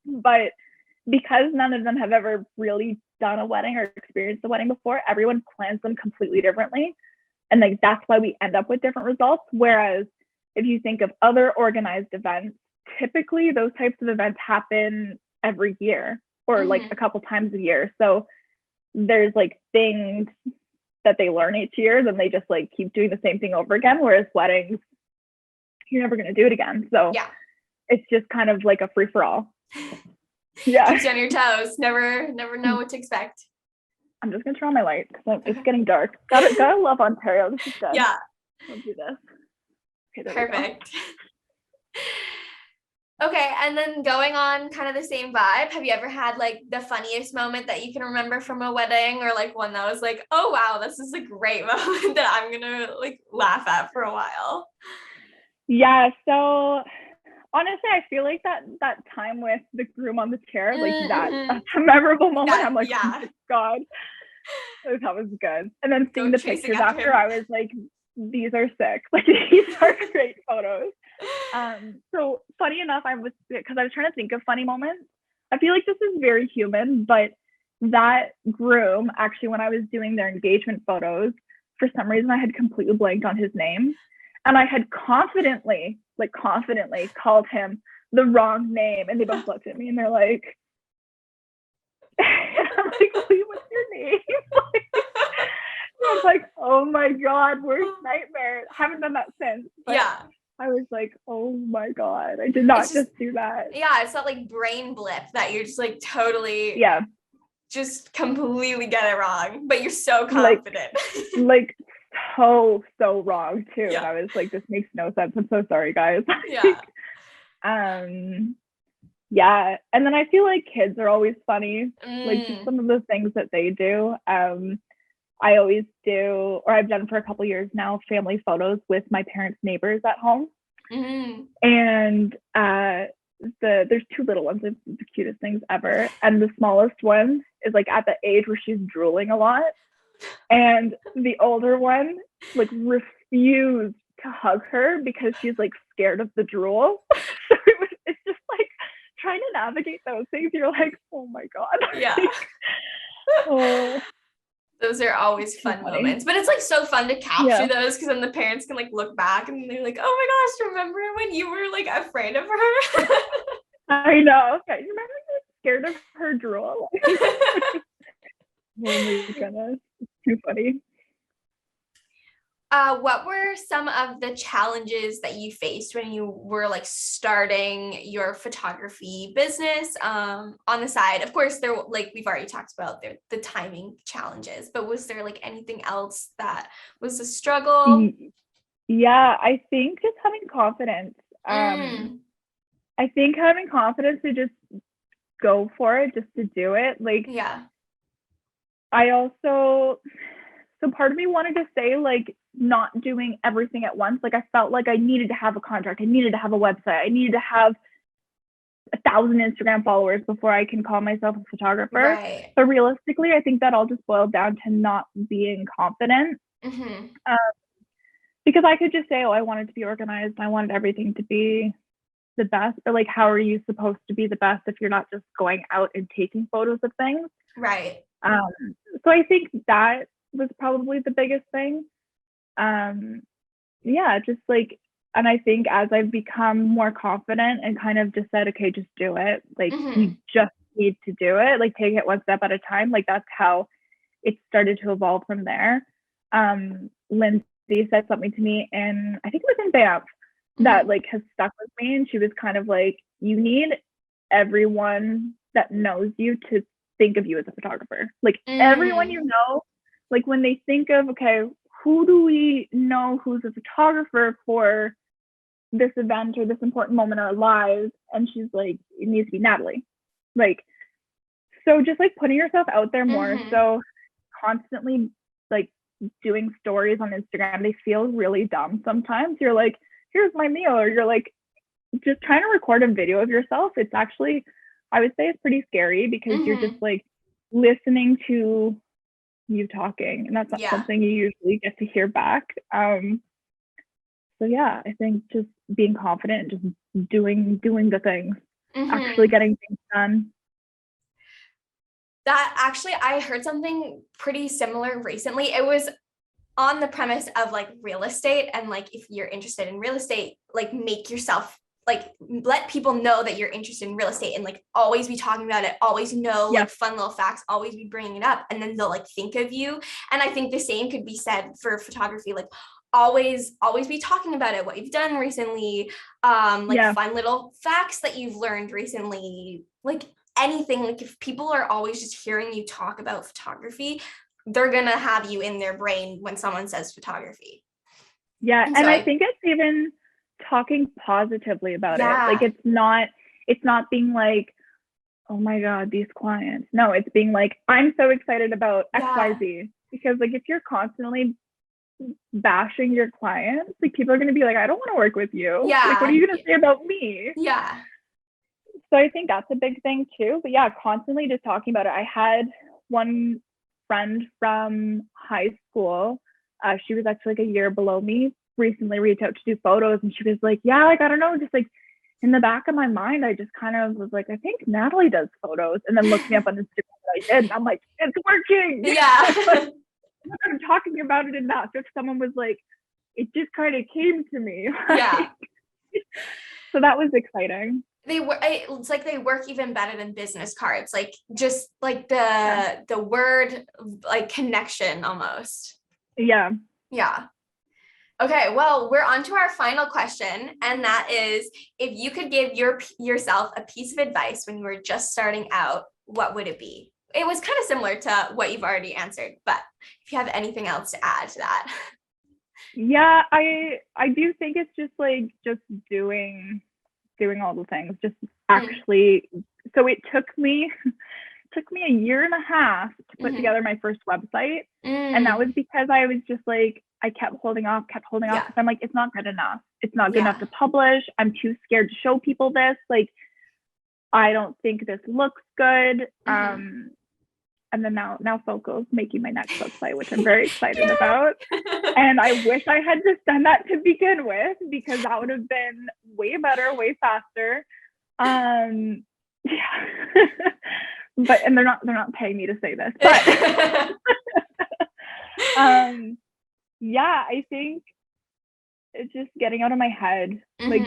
But because none of them have ever really done a wedding or experienced a wedding before, everyone plans them completely differently. And like, that's why we end up with different results. Whereas if you think of other organized events, typically those types of events happen every year or like a couple times a year. So there's like things that they learn each year, then they just like keep doing the same thing over again. Whereas weddings, you're never going to do it again. So it's just kind of like a free for all. Yeah. Keeps you on your toes. Never know what to expect. I'm just going to turn on my light because it's getting dark. Gotta love Ontario. This is good. Yeah. We'll do this. Okay, perfect. Okay, and then going on kind of the same vibe, have you ever had like the funniest moment that you can remember from a wedding, or like one that was like, oh wow, this is a great moment that I'm gonna like laugh at for a while? Yeah, so honestly, I feel like that time with the groom on the chair, like that's a memorable moment. I'm like, oh my God, that was good. And then seeing the pictures after, I was like, these are sick. Like, these are great photos. So funny enough, because I was trying to think of funny moments. I feel like this is very human, but that groom, actually, when I was doing their engagement photos, for some reason I had completely blanked on his name. And I had confidently called him the wrong name. And they both looked at me and they're like, and I'm like, wait, what's your name? I was like, oh my God, worst nightmare. I haven't done that since. But I was like, oh my God, I did not just do that. Yeah, it's not like brain blip that you're just like totally just completely get it wrong, but you're so confident. Like so wrong too. And I was like, this makes no sense. I'm so sorry, guys. Yeah. And then I feel like kids are always funny. Like just some of the things that they do. I always do, or I've done for a couple years now, family photos with my parents' neighbors at home. And there's two little ones, it's the cutest things ever. And the smallest one is like at the age where she's drooling a lot. And the older one like refused to hug her because she's like scared of the drool. So it's just like trying to navigate those things. You're like, oh my God. Those are always fun moments, but it's like so fun to capture those, because then the parents can like look back and they're like, oh my gosh, remember when you were like afraid of her? I know. Okay, you remember you were scared of her drool? Oh my goodness, it's too funny. What were some of the challenges that you faced when you were like starting your photography business on the side? Of course, there, like we've already talked about the timing challenges, but was there like anything else that was a struggle? Yeah, I think just having confidence. I think having confidence to just go for it, just to do it. Like, I also, so part of me wanted to say like not doing everything at once. Like I felt like I needed to have a contract. I needed to have a website. I needed to have 1,000 Instagram followers before I can call myself a photographer. Right. But realistically, I think that all just boiled down to not being confident. Because I could just say, oh, I wanted to be organized. I wanted everything to be the best. But like, how are you supposed to be the best if you're not just going out and taking photos of things? Right. So I think that was probably the biggest thing. Just like, and I think as I've become more confident and kind of just said, okay, just do it. Like you just need to do it. Like take it one step at a time. Like that's how it started to evolve from there. Lindsay said something to me, and I think it was in Banff, that like has stuck with me. And she was kind of like, you need everyone that knows you to think of you as a photographer. Like everyone you know, like when they think of, okay, who do we know who's a photographer for this event or this important moment in our lives? And she's like, it needs to be Nathalie. Like, so just like putting yourself out there more. So constantly like doing stories on Instagram, they feel really dumb sometimes. You're like, here's my meal, or you're like just trying to record a video of yourself. It's actually, I would say it's pretty scary because you're just like listening to you talking, and that's not something you usually get to hear back. So yeah, I think just being confident, just doing the things, actually getting things done. That actually, I heard something pretty similar recently. It was on the premise of like real estate, and like if you're interested in real estate, like make yourself, like let people know that you're interested in real estate, and like always be talking about it, always know like fun little facts, always be bringing it up, and then they'll like think of you. And I think the same could be said for photography, like always be talking about it, what you've done recently, fun little facts that you've learned recently, like anything. Like if people are always just hearing you talk about photography, they're gonna have you in their brain when someone says photography. And I think it's even talking positively about it. Like it's not being like, oh my god, these clients. No, it's being like, I'm so excited about XYZ. Because like if you're constantly bashing your clients, like people are going to be like, I don't want to work with you. Like what are you going to say about me? So I think that's a big thing too. But yeah, constantly just talking about it. I had one friend from high school, she was actually like a year below me, recently reached out to do photos, and she was like, yeah, like I don't know, just like in the back of my mind, I just kind of was like, I think Nathalie does photos, and then looked me up on Instagram, and I did, and I'm like, it's working. I'm talking about it enough. If someone was like, it just kind of came to me. So that was exciting. It's like they work even better than business cards, like just like the word, like connection almost. Okay, well, we're on to our final question, and that is, if you could give yourself a piece of advice when you were just starting out, what would it be? It was kind of similar to what you've already answered, but if you have anything else to add to that. I do think it's just like just doing all the things, just actually. So it took me a year and a half to put together my first website, and that was because I was just like, I kept holding off because I'm like, it's not good enough. It's not good enough to publish. I'm too scared to show people this. Like, I don't think this looks good. And then now Focal's making my next website, which I'm very excited about. And I wish I had just done that to begin with, because that would have been way better, way faster. But and they're not paying me to say this, but I think it's just getting out of my head. Like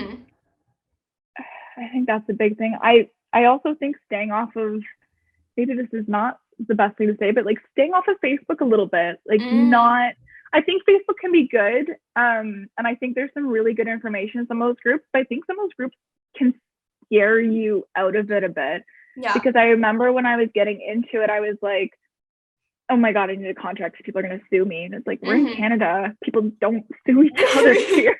I think that's the big thing. I also think staying off of, maybe this is not the best thing to say, but like staying off of Facebook a little bit, like I think Facebook can be good. And I think there's some really good information in some of those groups, but I think some of those groups can scare you out of it a bit. Because I remember when I was getting into it, I was like, oh my God, I need a contract, people are going to sue me. And it's like, we're in Canada, people don't sue each other here.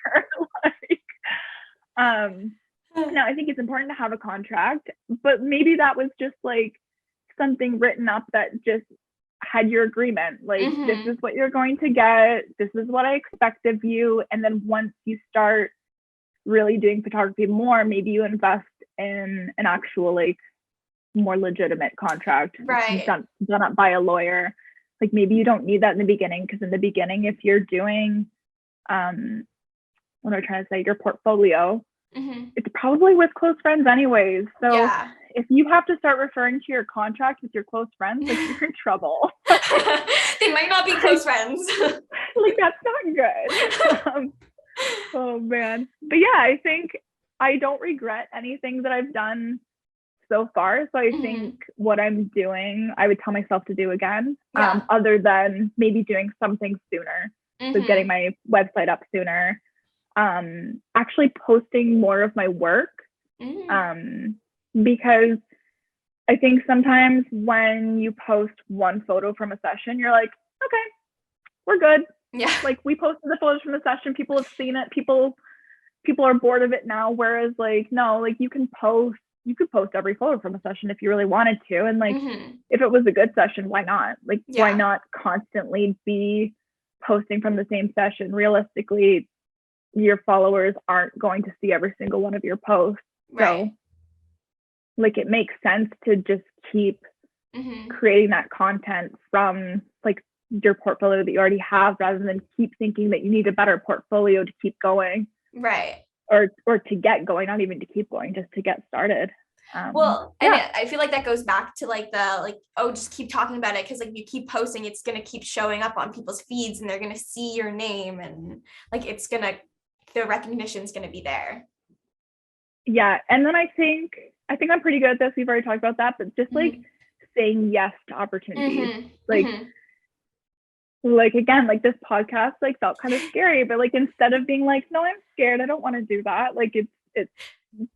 No, I think it's important to have a contract, but maybe that was just like something written up that just had your agreement. Like, this is what you're going to get. This is what I expect of you. And then once you start really doing photography more, maybe you invest in an actual, like, more legitimate contract done up by a lawyer. Like, maybe you don't need that in the beginning, because in the beginning, if you're doing, what am I trying to say, your portfolio, it's probably with close friends anyways. So if you have to start referring to your contract with your close friends, like, you're in trouble. They might not be close friends. Like, that's not good. Oh man. But yeah, I think I don't regret anything that I've done so far. So I think what I'm doing, I would tell myself to do again, other than maybe doing something sooner. So getting my website up sooner, actually posting more of my work. because I think sometimes when you post one photo from a session, you're like, okay, we're good. Yeah. Like, we posted the photos from the session. People have seen it. People are bored of it now. Whereas, like, no, like, you could post every photo from a session if you really wanted to. And, like, if it was a good session, why not? Like, why not constantly be posting from the same session? Realistically, your followers aren't going to see every single one of your posts. Right. So, like, it makes sense to just keep creating that content from, like, your portfolio that you already have, rather than keep thinking that you need a better portfolio to keep going. Right. Or to get going, not even to keep going, just to get started. And I feel like that goes back to like just keep talking about it, because like you keep posting, it's going to keep showing up on people's feeds and they're going to see your name, and like the recognition's going to be there. Yeah. And then I think I'm pretty good at this. We've already talked about that, but just like saying yes to opportunities. Like, again, like, this podcast, like, felt kind of scary, but like, instead of being like, no, I'm scared, I don't want to do that, like, it's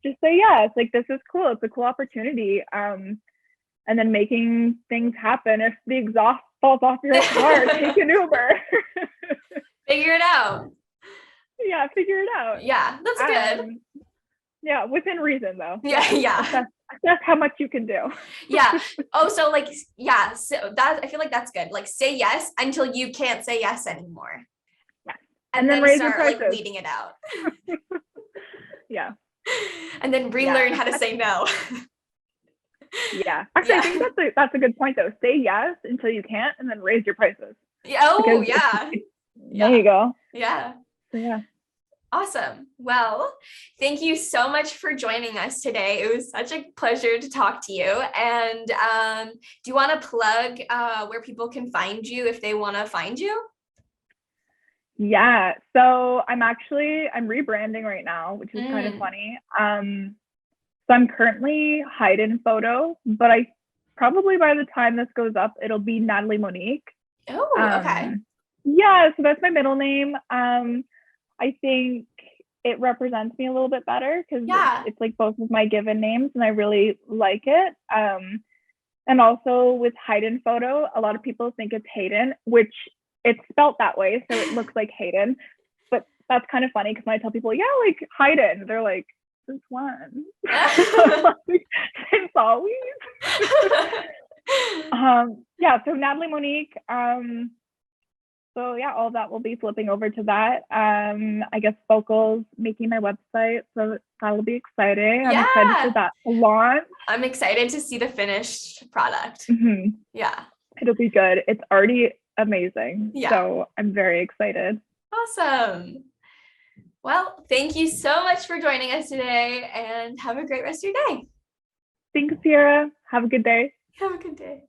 just say yes, like, this is cool, it's a cool opportunity, and then making things happen. If the exhaust falls off your car, take an Uber. Figure it out. Yeah, figure it out. Yeah, that's good. Yeah, within reason, though. Yeah. That's how much you can do. Yeah. Oh, so like, yeah. So I feel like that's good. Like, say yes until you can't say yes anymore. Yeah. And then start like leading it out. Yeah. And then relearn how to say no. Yeah. Actually, I think that's a good point, though. Say yes until you can't, and then raise your prices. Yeah. Oh, yeah. There you go. Yeah. So, yeah. Awesome. Well, thank you so much for joining us today. It was such a pleasure to talk to you. And do you want to plug where people can find you if they want to find you? Yeah. So I'm rebranding right now, which is kind of funny. So I'm currently Hayden Photo, but I probably, by the time this goes up, it'll be Nathalie Monique. Oh, okay. Yeah. So that's my middle name. I think it represents me a little bit better, because it's like both of my given names, and I really like it. And also with Hayden Photo, a lot of people think it's Hayden, which it's spelt that way, so it looks like Hayden. But that's kind of funny, because when I tell people, yeah, like Hayden, they're like, since when? Since always. Yeah. So Nathalie Monique. So yeah, all of that will be flipping over to that. I guess Focal's making my website, so that'll be exciting. I'm excited for that to launch. I'm excited to see the finished product. Yeah. It'll be good. It's already amazing. Yeah. So I'm very excited. Awesome. Well, thank you so much for joining us today, and have a great rest of your day. Thanks, Sierra. Have a good day. Have a good day.